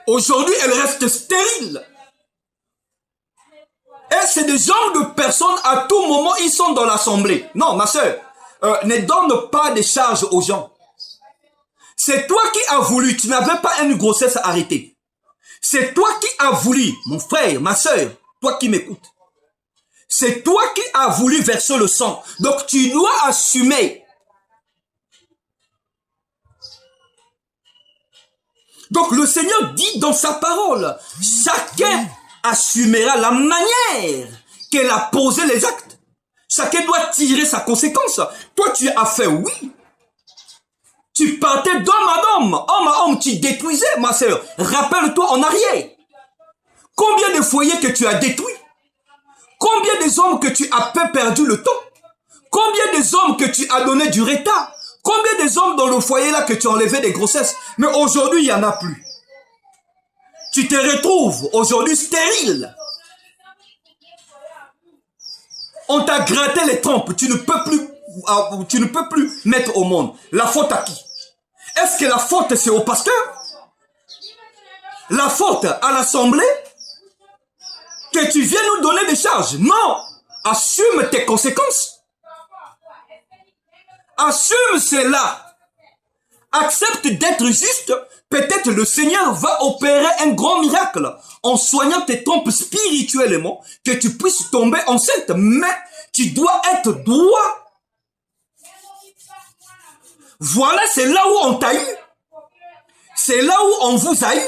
Aujourd'hui, elle reste stérile. Et c'est des genres de personnes, à tout moment, ils sont dans l'assemblée. Non, ma soeur, ne donne pas de charges aux gens. C'est toi qui as voulu, tu n'avais pas une grossesse arrêtée. C'est toi qui as voulu, mon frère, ma soeur, toi qui m'écoutes. C'est toi qui as voulu verser le sang. Donc tu dois assumer. Donc le Seigneur dit dans sa parole, chacun assumera la manière qu'elle a posé les actes. Chacun doit tirer sa conséquence. Toi tu as fait oui. Tu partais d'homme à homme, tu détruisais, ma soeur. Rappelle-toi en arrière. Combien de foyers que tu as détruits? Combien des hommes que tu as perdu le temps? Combien des hommes que tu as donné du retard? Combien des hommes dans le foyer là que tu as enlevé des grossesses? Mais aujourd'hui, il n'y en a plus. Tu te retrouves aujourd'hui stérile. On t'a gratté les trompes. Tu ne peux plus mettre au monde. La faute à qui? Est-ce que la faute c'est au pasteur? La faute à l'assemblée? Que tu viens nous donner des charges? Non! Assume tes conséquences. Assume cela. Accepte d'être juste. Peut-être le Seigneur va opérer un grand miracle en soignant tes trompes spirituellement, que tu puisses tomber enceinte. Mais tu dois être droit. Voilà, c'est là où on t'a eu. C'est là où on vous a eu.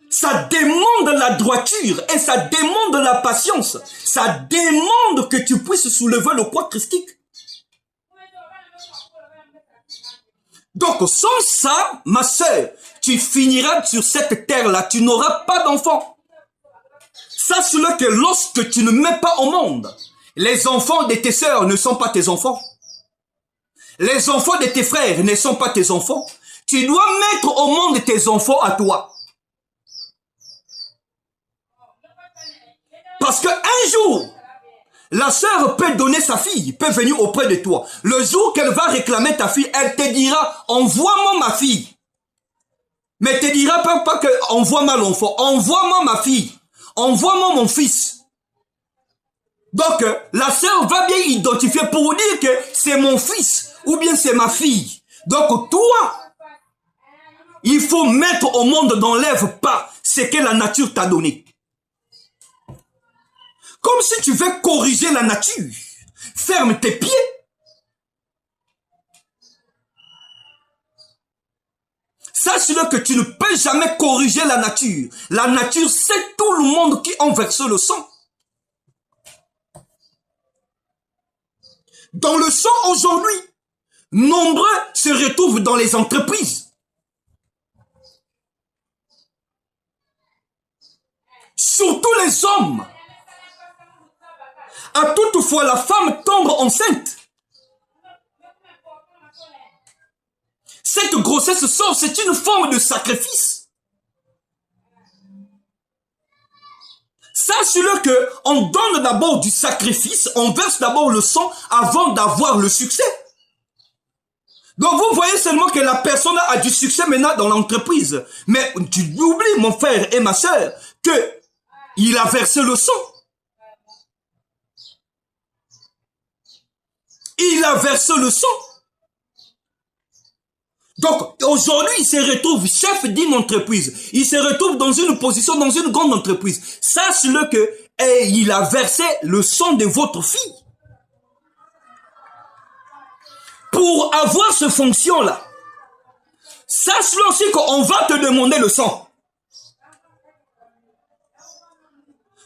Ça demande la droiture et ça demande la patience. Ça demande que tu puisses soulever le poids christique. Donc, sans ça, ma soeur, tu finiras sur cette terre-là. Tu n'auras pas d'enfant. Sache-le que lorsque tu ne mets pas au monde, les enfants de tes sœurs ne sont pas tes enfants. Les enfants de tes frères ne sont pas tes enfants. Tu dois mettre au monde tes enfants à toi. Parce qu'un jour, la sœur peut donner sa fille, peut venir auprès de toi. Le jour qu'elle va réclamer ta fille, elle te dira, envoie-moi ma fille. Mais elle te dira pas que envoie-moi l'enfant, envoie-moi ma fille, envoie-moi mon fils. Donc, la sœur va bien identifier pour dire que c'est mon fils ou bien c'est ma fille. Donc, toi, il faut mettre au monde, n'enlève pas ce que la nature t'a donné. Comme si tu veux corriger la nature. Ferme tes pieds. Sache-le que tu ne peux jamais corriger la nature. La nature, c'est tout le monde qui en verse le sang. Dans le sang aujourd'hui, nombreux se retrouvent dans les entreprises. Surtout les hommes. À toutefois, la femme tombe enceinte. Cette grossesse sort, c'est une forme de sacrifice. Sache-le que on donne d'abord du sacrifice, on verse d'abord le sang avant d'avoir le succès. Donc vous voyez seulement que la personne a du succès maintenant dans l'entreprise. Mais tu oublies, mon frère et ma soeur, que il a versé le sang. Il a versé le sang. Donc, aujourd'hui, il se retrouve chef d'une entreprise. Il se retrouve dans une position, dans une grande entreprise. Sache-le que il a versé le sang de votre fille. Pour avoir cette fonction-là, sache-le aussi qu'on va te demander le sang.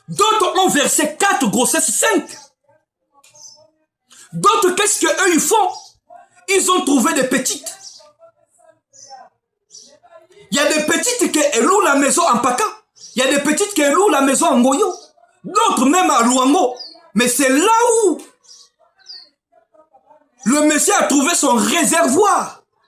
D'autres ont versé 4 grossesses, 5. D'autres, qu'est-ce qu'eux ils font? Ils ont trouvé des petites. Il y a des petites qui louent la maison en Paka. Il y a des petites qui louent la maison en Goyo. D'autres même à Luango. Mais c'est là où le monsieur a trouvé son réservoir.